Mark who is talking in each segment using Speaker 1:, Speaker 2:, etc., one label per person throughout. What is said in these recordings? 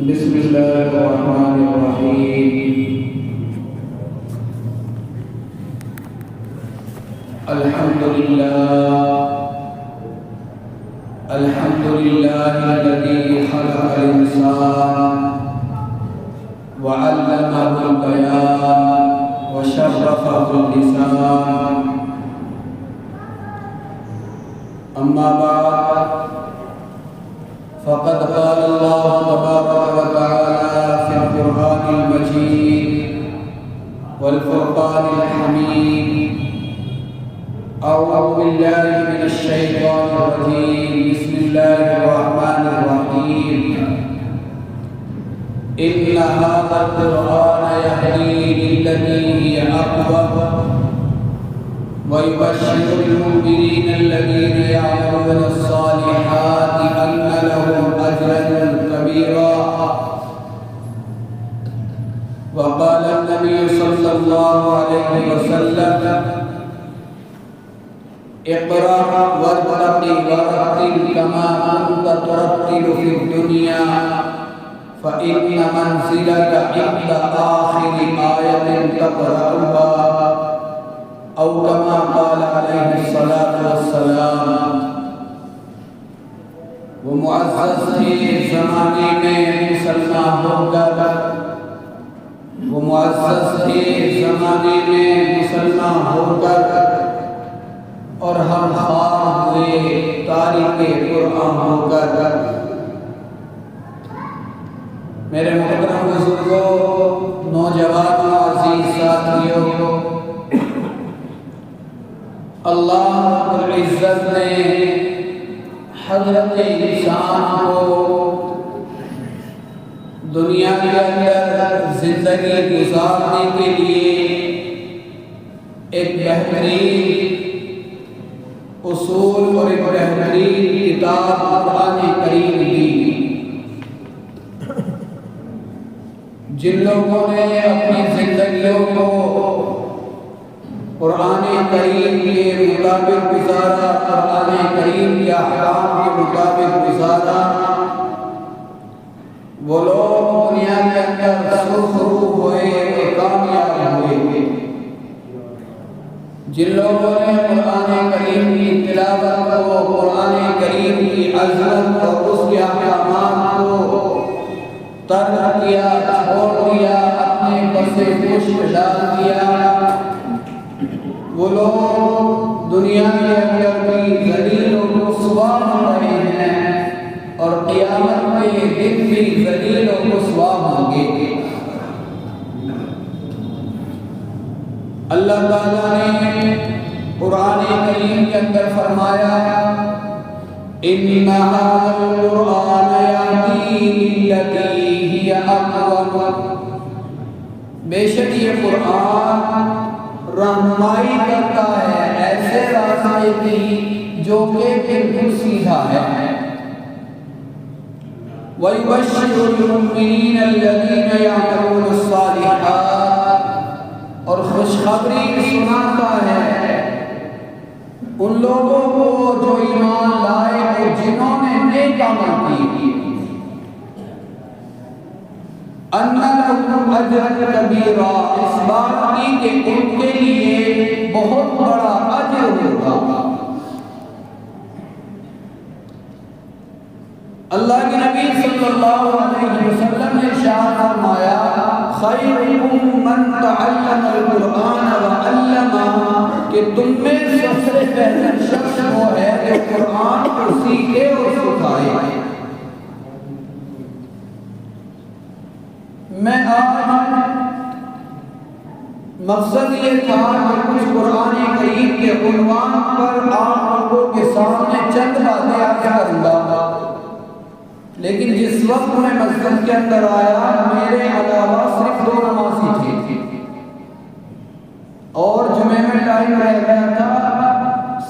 Speaker 1: بسم الله الرحمن الرحيم. الحمد لله الذي خلق الإنسان وعلمه البيان وشرفه اللسان. أما بعد فقد قال الله تبارك وتعالى في القرآن المجيد والفرقان الحميد: أعوذ بالله من الشيطان الرجيم. بسم الله الرحمن الرحيم. إن هذا القرآن يهدي للتي هي أقوم ويبشر المؤمنين الذين يعملون الصالحات أن لهم أجرا كبيرا. وقال النبي صلى الله عليه وسلم: اقرأ وارتقي ورتل كما كنت ترتل في الدنيا فإن منزلك عند آخر آية تقرأها، أو كما قال عليه الصلاة والسلام. وہ معزز تھے زمانے میں مسلمان ہو کر، وہ معزز تھے زمانے میں مسلمان ہو کر، اور ہم خام ہوئے تاریخ قرآن ہو کر. میرے محترم بزرگوں، نوجوانوں، عزیز ساتھیوں، اللہ رب العزت نے حضرت انسان کو دنیا کے اندر زندگی گزارنے کے لیے ایک بہترین اصول اور ایک بہترین کتاب قرآن کریم دی. جن لوگوں نے اپنی زندگیوں کو قرآن کریم کے مطابق گزارا، قرآن کریم کے احکام کے مطابق گزارا، وہ لوگ دنیا کے اندر سرخرو ہوئے اور کامیاب ہوئے. جن لوگوں نے قرآن کریم کی تلاوت کو، قرآن کریم کی عظمت اور اس کے احکامات کو ترک کیا، چھوڑ دیا، اپنے بس پشت ڈال دیا، وہ لوگ دنیا کے اندر بھی ذلیل و رسوا ہو رہے ہیں اور قیامت میں دن بھی ذلیل و رسوا ہوں گے. اللہ تعالیٰ نے قرآن کریم کے اندر فرمایا: إِنَّ هَذَا الْقُرْآنَ يَهْدِي لِلَّتِي هِيَ أَقْوَمُ. بے شک یہ قرآن رہنمائی کرتا ہے ایسے راستے کی جو کہ بالکل سیدھا ہے. وَيُبَشِّرُ الْمُؤْمِنِينَ الَّذِينَ يَعْمَلُونَ الصَّالِحَاتِ. اور خوشخبری سناتا ہے ان لوگوں کو جو ایمان لائے اور جنہوں نے نیک عمل کیے، أَنَّ لَهُمْ أَجْرًا كَبِيرًا، اس بات کی کہ ان کے لیے بہت بڑا اجر ہوگا. اللہ کے نبی صلی اللہ علیہ وسلم نے ارشاد فرمایا: خَيْرُكُم مَّن تَعَلَّمَ الْقُرْآنَ وَعَلَّمَهُ، کہ تم میں سب سے بہتر شخص وہ ہے جو قرآن کو سیکھے اور سکھائے. میں آج مقصد یہ تھا کہ کچھ قرآن کریم کے عنوان پر آپ لوگوں کے سامنے چند باتیں عرض کروں گا، لیکن جس وقت میں مسجد کے اندر آیا میرے علاوہ صرف 2 نمازی تھے اور جمعے میں ٹائم رہ گیا تھا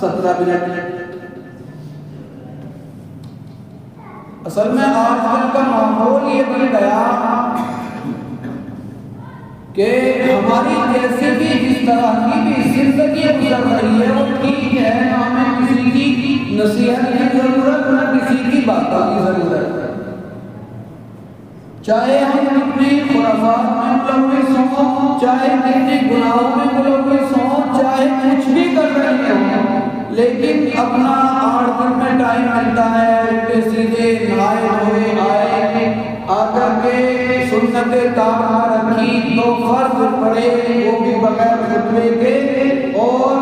Speaker 1: 17 منٹ. اصل میں آج کل کا ماحول یہ بن گیا کہ ہماری جیسے بھی جس طرح کی بھی زندگی گزر رہی ہے وہ ٹھیک ہے، نہ ہمیں کسی کی نصیحت کی ضرورت، نہ کسی کی باتوں کی ضرورت. چاہے ہم کتنے خرافات میں ملوث ہوں، چاہے کتنے گناہوں میں ملوث ہوں، چاہے کچھ بھی کر رہے ہوں، لیکن اپنا 8 دن میں ٹائم ملتا ہے، الٹے سیدھے نہائے دھوئے آئے، آ کر کے سنت طاہرہ رکھی تو فرض پڑے وہ بھی بغیر خطبے کے، اور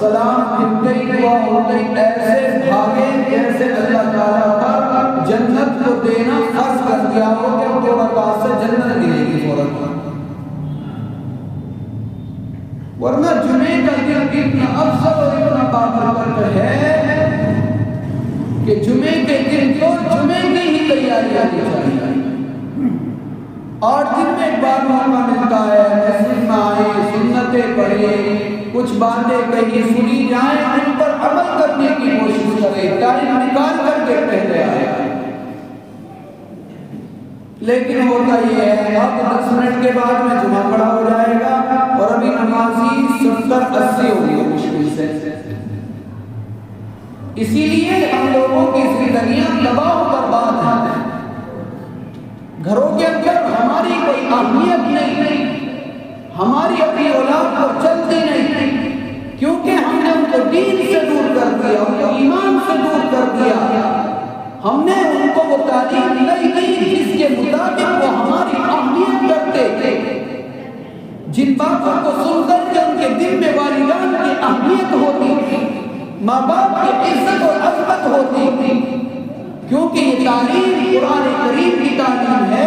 Speaker 1: سلام پھرتے ہی دعا ہوتے ہی ایسے بھاگے جیسے اللہ تعالیٰ کا جنت کو دینا فرض کر دیا ہو کہ 2 رکعت سے جنت ملے گی فوراً۔ ورنہ جمعے کا دن اتنا افضل اور اتنا بابرکت ہے کہ جمعے کے دن تو جمعے کی ہی تیاری ہونی چاہیے۔ 8 دن میں ایک بار موقع ملتا ہے، مسجد میں آئے، سنتیں پڑھیں، کچھ باتیں کہیں سنی جائیں، ان پر عمل کرنے کی کوشش کریں، ٹائم نکال کر کے پہلے آئے۔ لیکن ہوتا یہ ہے اب 10 منٹ کے بعد میں جمعہ پڑھا ہو جائے گا اور ابھی نمازی 70-80 ہوگی مشکل سے۔ اسی لیے ہم لوگوں کی زندگیاں تباہ و برباد ہیں، گھروں کے اندر ہماری کوئی اہمیت نہیں، ہماری اپنی اولاد کو چلتی نہیں، کیونکہ ہم نے ان کو دین سے دور کر دیا، ان کو ایمان سے دور کر دیا، ہم نے ان کو وہ تعلیم نہیں دی جس کے مطابق وہ ہماری اہمیت کرتے تھے، جن باتوں کو سن کر کے ان کے دل میں والدین کی اہمیت ہوتی تھی، ماں باپ کی عزت اور عظمت ہوتی تھی، کیونکہ یہ تعلیم قرآن کریم کی تعلیم ہے۔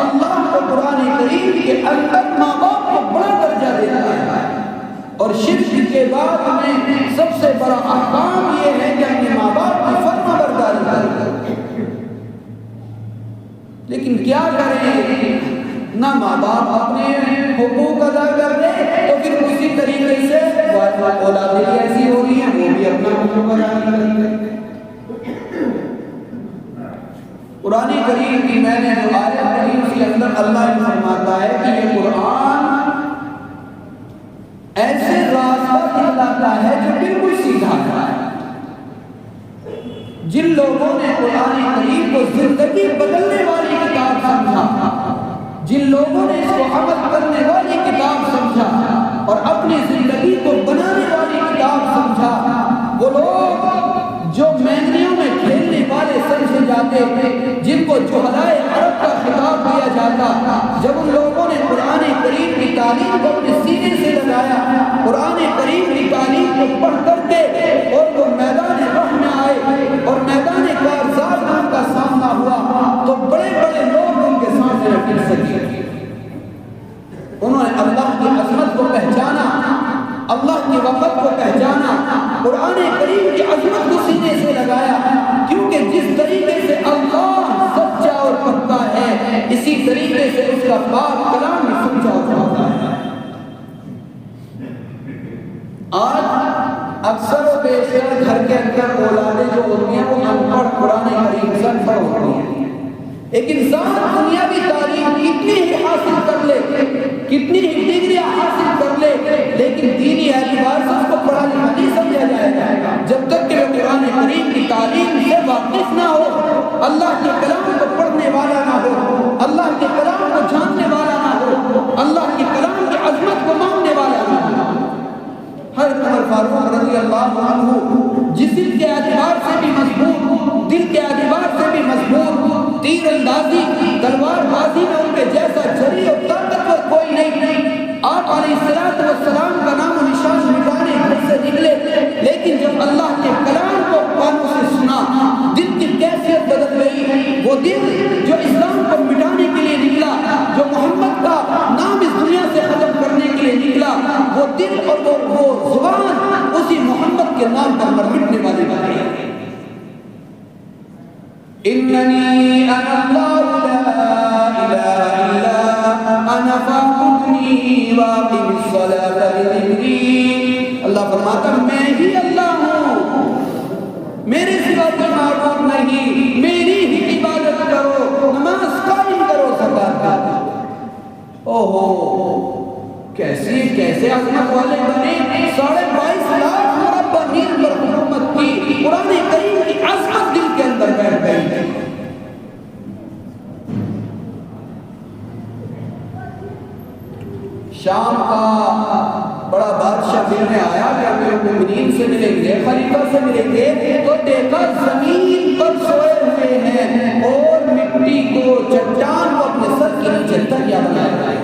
Speaker 1: اللہ کو قرآن کریم کے اندر ماں باپ کو بڑا درجہ دیتا ہے، اور شرک کے بعد میں سب سے بڑا احکام یہ ہے کہ اپنے ماں باپ کی فرما برداری کریں۔ لیکن کیا کریں، نہ ماں باپ اپنے حقوق ادا کر لیں تو پھر اسی طریقے سے اولادیں ایسی ہو رہی ہیں وہ بھی اپنا حقوق ادا کر لیں۔ قرآن کریم کی میں نے جو آیت پڑھی اس کے اندر اللہ یہ فرماتا ہے کہ یہ قرآن ایسے راستہ دکھلاتا ہے جو بالکل سیدھا ہے۔ جن لوگوں نے قرآن کریم کو زندگی بدلنے والی کتاب سمجھا، جن لوگوں نے اس کو عمل کرنے والی کتاب سمجھا اور اپنی زندگی کو بنانے والی کتاب سمجھا، وہ لوگ جو مہندیوں میں کھیلنے والے سمجھے جاتے تھے، جن کو جہلائے عرب کا خطاب دیا جاتا، جب ان لوگوں نے قرآن کریم کی تعلیم کو اپنے سینے سے لگایا، قرآن کریم کی تعلیم کو پڑھ کر کے اور وہ میدان راہ میں آئے اور میدان کارزار میں ان کا سامنا ہوا تو بڑے بڑے لوگ ان کے سامنے گر سکے۔ انہوں نے اللہ کی عظمت کو پہچانا، اللہ کی وقت کو پہچانا، قرآن کریم کی عظمت کو سینے سے لگایا، کیونکہ جس طریقے سے اللہ سچا اور پکا ہے اسی طریقے سے اس کا پاک کلام بھی سچا اور پکا ہے۔ آج اکثر و بیشتر گھر کے اندر اولادیں جو ہوتی ہیں وہ ان پڑھ قرآن کریم سے ان پڑھ ہوتی ہیں۔ ایک انسان دنیاوی تعلیم کتنی ہی حاصل کر لے، کتنی ہی ڈگریاں حاصل کر لے، لیکن دینی اعتبار سے اس کو پڑھا لکھا نہیں سمجھا جائے گا جب تک کہ وہ قرآن کریم کی تعلیم سے واقف نہ ہو، اللہ کے کلام کو پڑھنے والا نہ ہو، اللہ کے کلام کو جاننے والا نہ ہو، اللہ کے کلام کی عظمت کو ماننے والا نہ ہو۔ حضرت عمر فاروق رضی اللہ عنہ جسم کے اعتبار سے بھی مضبوط، دل کے اعتبار سے بھی مضبوط، تیر اندازی تلوار بازی میں ان کے جیسا جری اور طاقتور کوئی نہیں۔ آپ علیہ السلام کا نام و نشان مٹانے گھر سے نکلے، لیکن جب اللہ کے کلام کو کانوں سے سنا دل کی کیفیت بدل گئی۔ وہ دل جو اسلام کو مٹانے کے لیے نکلا، جو محمد کا نام اس دنیا سے ختم کرنے کے لیے نکلا، وہ دل اور وہ زبان اسی محمد کے نام پر مٹنے والی بن گئی۔ اننی انا اللہ لا الہ الا انا فاعبدنی واقم الصلاۃ لذکری۔ اللہ فرماتا میں ہی اللہ ہوں، میرے سوا کوئی معبود نہیں، میری ہی عبادت کرو، نماز قائم کرو، زکات دو۔ اوہو کیسے عظمت والے بنے، 22.5 لاکھ مربع میل پر حکومت کی، قرآن کریم کی عظمت دل کے اندر بیٹھ گئی۔ شام کا بڑا بادشاہ ملنے آیا کہ امیر المومنین سے ملیں گے، خلیفہ سے ملیں گے، تو دیکھا زمین پر سوئے ہوئے ہیں اور مٹی کو، چٹان کو اپنے سر کے نیچے تکیہ بنایا ہے۔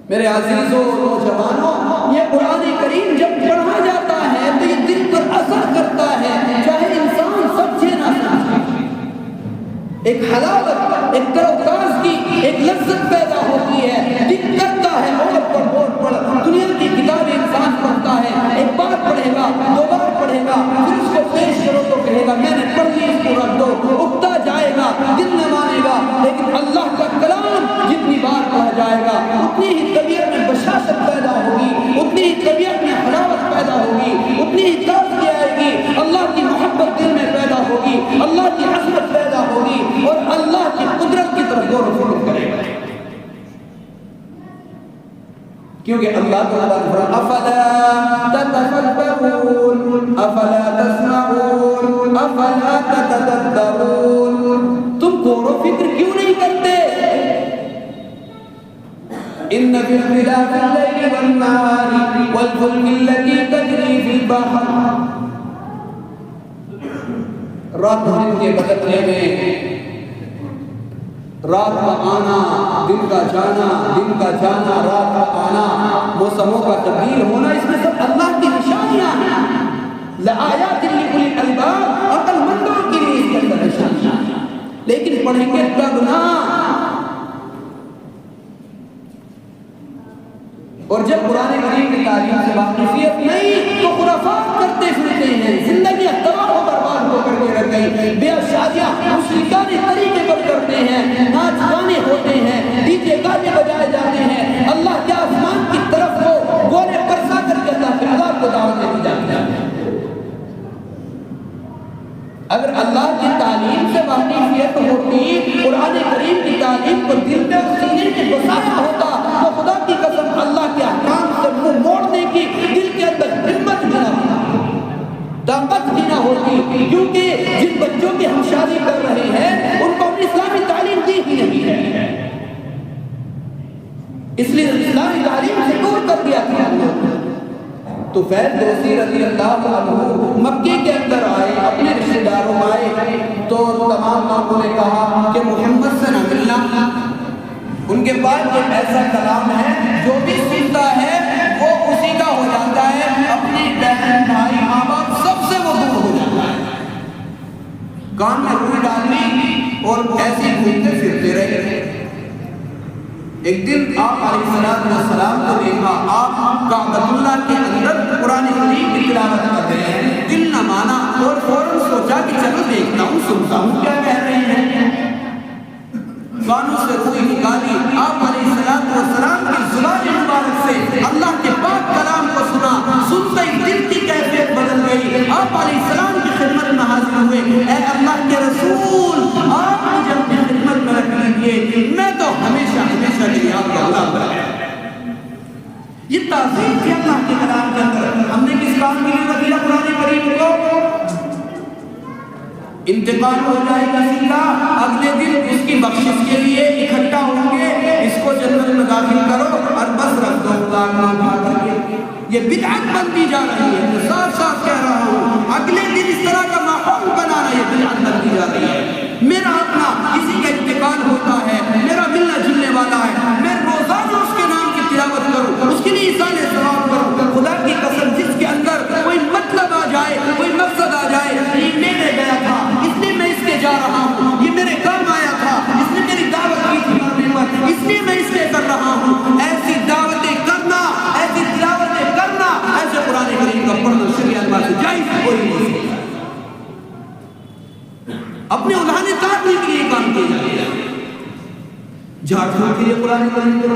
Speaker 1: میرے عزیزوں نوجوانوں، یہ قرآن کریم جب پڑھا جاتا ہے تو یہ دل پر اثر کرتا ہے، چاہے انسان سمجھے نہ سمجھے۔ ایک حلاوت، ایک تروتاز کی ایک لذت پیدا ہوتی ہے، دل کرتا ہے اور پڑھ دنیا کی کتابیں انسان پڑھتا ہے، ایک بار پڑھے گا، دو بار پڑھے گا، پھر اس کو پیش کرو تو کہے گا میں نے پڑھ لی، اس کو رکھ دو، اگتا جائے گا، دل نہ مانے گا۔ لیکن اللہ کا کلام جتنی بار پڑھا جائے گا اتنی ہی طبیعت میں بشاشت پیدا ہوگی، اتنی ہی طبیعت میں حلاوت پیدا ہوگی، اتنی ہی تازگی آئے گی، اللہ کی محبت دل میں پیدا ہوگی، اللہ کی عظمت پیدا ہوگی اور اللہ کی قدرت کی طرف غور و فکر کرے گا۔ کیونکہ اللہ تعالیٰ افلا تتفکرون افلا تسمعون افلا تتدبرون، تم غور و فکر کیوں نہیں کرتے؟ ان فی اختلاف اللیل والنہار والفلک التی تجری فی البحر، رات دن کے بدلنے میں، رات کا آنا دن کا جانا، دن کا جانا رات کا آنا، موسموں کا تبدیل ہونا، اس میں سب اللہ کی نشانیاں ہیں۔ لآیات لأولی الالباب، عقل مندوں کے لیے اس کے اندر نشانیاں ہیں، لیکن پڑھیں گے تب نہ۔ اور جب قرآن کریم کی تعلیم سے واقفیت نہیں تو خرافات کرتے پھرتے ہیں، زندگی تباہ و برباد ہو کر کے رہ گئی، بیاہ شادیاں مشرکانہ طریقے پر کرتے ہیں، ناچ گانے ہوتے ہیں، ڈی جے گانے بجائے جاتے ہیں، اللہ کے آسمان کی طرف کو گولے برسا کر کے اللہ کے عذاب کو دعوت دی جاتی ہے۔ اگر اللہ کی تعلیم سے واقفیت ہوتی، قرآن کریم کی تعلیم کو دل میں اور سینے میں بسایا ہوتا تو خدا کی قسم اللہ کے احکام سے منہ موڑنے کی دل کے اندر ہمت بھی نہ ہوتی، طاقت بھی نہ ہوتی، کیونکہ جن بچوں کی ہم شادی کر رہے ہیں ان کو ہم نے اسلامی تعلیم دی ہی نہیں ہے، اس لیے اسلامی تعلیم سے دور کر دیا تھا۔ تو فیض دوسی رضی اللہ عنہ مکے کے اندر آئے، اپنے رشتہ داروں آئے تو تمام لوگوں نے کہا کہ محمد سے نہ ملنا، ان کے پاس ایک ایسا کلام ہے جو بھی سنتا ہے وہ اسی کا ہو جاتا ہے، اپنی بہن بھائی ماں باپ سب سے وہ دور ہو جاتا ہے۔ کان میں روئی ڈالنی اور ایسے گھومتے پھرتے رہے۔ ایک دن آپ علیہ السلام کو دیکھا، آپ کعبۃ اللہ کے اندر قرآن کریم کی تلاوت کر رہے ہیں، دل نہ مانا اور فوراً سوچا کہ چلو دیکھتا ہوں، سنتا ہوں کیا کہہ رہے ہیں۔ کانوں سے روئی نکالی، آپ علیہ السلام کی زبان مبارک سے اللہ کے پاک کلام کو سنا، سنتے ہی دل کی کیفیت بدل گئی۔ آپ علیہ السلام کی خدمت میں حاضر ہوئے، اے اللہ کے رسول آپ مجھے اپنی خدمت میں رکھ لیجیے، میں تو ہمیشہ ہمیشہ کے لیے آپ کا اللہ بنا۔ یہ تعظیم تھی اللہ کے کلام کے اندر۔ ہم نے کس کام کے لیے رکھا قرآن کریم کو؟ انتقال ہو جائے کسی کا، اگلے دن اس کی بخشش کے لیے اکٹھا ہوں گے، اس کو جنت میں داخل کرو اور بس رکھ دو خدا کر کے۔ یہ بدعت بنتی جا رہی ہے، میں صاف صاف کہہ رہا ہوں، اگلے دن اس طرح کا ماحول بنانا یہ بدعت بنتی جا رہی ہے۔ میرا اپنا کسی کا انتقال ہوتا ہے، میرا ملنا جلنے والا ہے، میں روزانہ اس کے نام کی تلاوت کروں، اس کے لیے احسان ثواب کروں، خدا کی قسم جس کے اندر کوئی مطلب آ جائے، کوئی مقصد آ جائے، یہ میرے گیا تھا اس لیے میں اس کے جا رہا ہوں، یہ میرے کام آیا تھا اس نے میری دعوت کی تھی اس لیے میں اس کے کر رہا ہوں، ایسی دعوتیں کرنا، ایسی تلاوتیں کرنا، ایسے قرآن کریم کا پڑھنا شریعت میں سے جائز کوئی نہیں۔ اپنے اڑانے کاٹنے کے لیے کام کیا جاتا ہے، جھاڑ پھوک کے لیے قرآن کریم کو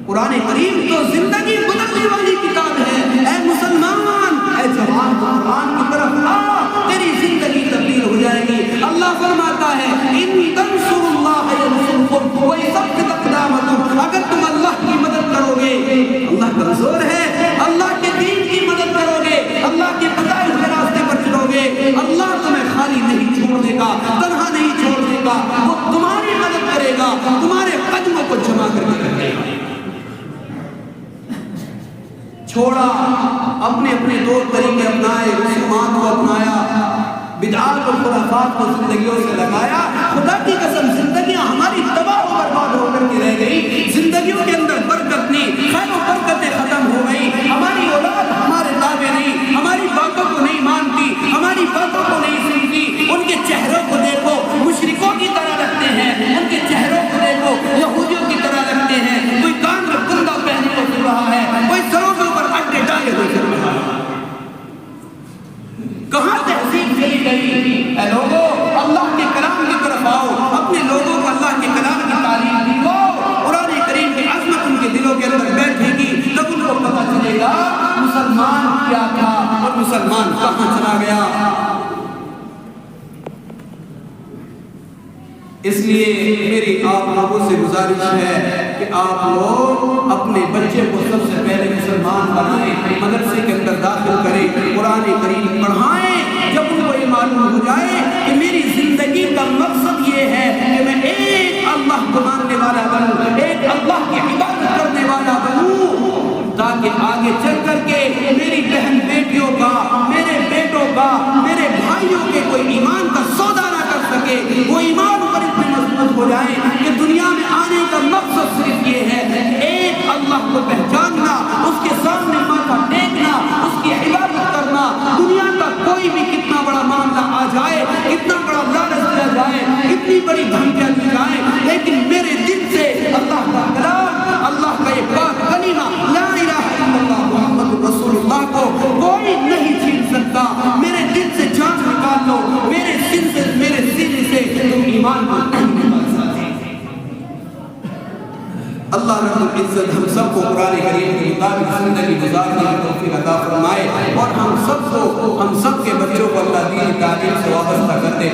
Speaker 1: قرآن کریم تو زندگی بدلنے والی کتاب ہے۔ اے مسلمان، اے جوان، قرآن کی طرف آ، تیری زندگی تبدیل ہو جائے گی۔ اللہ فرماتا ہے ان تنصروا اللہ ینصرکم ویثبت اقدامکم، اگر تم اللہ کی مدد کرو گے، اللہ کمزور ہے، اللہ کے دین کی مدد کرو گے، اللہ کے بتائے ہوئے راستے پر چلو گے، اللہ تمہیں خالی نہیں چھوڑ دے گا، تنہا نہیں چھوڑ دے گا، وہ تمہاری مدد کرے گا، تمہارے قدم چھوڑا، اپنے اپنے طور طریقے اپنائے، رسومات کو اپنایا، بدعات اور خرافات کو زندگیوں سے لگایا، خدا کی قسم زندگیاں ہماری تباہ و برباد ہو کر کے رہ گئی، زندگیوں کے اندر برکت نہیں، خیر و برکتیں ختم ہو گئی، ہماری اولاد ہمارے تابع نہیں، ہماری باتوں کو نہیں مانتی، ہماری باتوں کو نہیں سنتی، ان کے چہروں کو دیکھو مشرکوں کی طرح رکھتے ہیں، ان کے چہروں کو دیکھو یہودیوں کی طرح رکھتے ہیں، کوئی کان میں بندہ پہنے کو پھر رہا ہے، کوئی سروں کے اوپر اڈے ڈالے ہوئے پھر رہا ہے۔ کہاں تہذیب چلی گئی؟ اے لوگوں اللہ کے کلام کی طرف آؤ، اپنے لوگوں کو اللہ کے کلام کی تعلیم دیو، قرآن کریم کی عظمت ان کے دلوں کے اندر بیٹھے گی، تب ان کو پتہ چلے گا مسلمان کیا تھا اور مسلمان کہاں چلا گیا۔ اس لیے میری آپ لوگوں سے گزارش ہے کہ آپ لوگ اپنے بچے کو سب سے پہلے مسلمان بنائیں، مدرسے کے اندر داخل کریں، قرآن کریم پڑھائیں، جب ان کو یہ معلوم ہو جائے کہ میری زندگی کا مقصد یہ ہے کہ میں ایک اللہ کو ماننے والا بنوں، ایک اللہ کی عبادت کرنے والا بنوں، تاکہ آگے چل کر کے میری بہن بیٹیوں کا، میرے بیٹوں کا، میرے بھائیوں کے کوئی ایمان کا سودا نہ کر سکے، وہ ایمان پر اتنے مضبوط ہو جائیں کہ دنیا میں آنے کا مقصد صرف یہ ہے ایک اللہ کو پہچاننا، اس کے سامنے ماتھا ٹیکنا، اس کی عبادت کرنا، دنیا کا کوئی بھی کتنا بڑا معاملہ آ جائے، کتنا بڑا لالچ دیا جائے، کتنی بڑی دھمکیاں دی جائیں، لیکن میرے دل سے اللہ کا کلام، اللہ کا یہ پاک کلمہ لا الہ الا اللہ محمد رسول اللہ کو کوئی نہیں چھین سکتا۔ میرے دل سے جان نکال لو، میرے سینے سے تم ایمان کو نہیں نکال سکتے۔ اللہ رب العزت ہم سب کو قرآن کریم کے مطابق زندگی گزارنے کی توفیق عطا فرمائے، اور ہم سب کے بچوں کو اللہ دین تعلیم سے وابستہ کر دے۔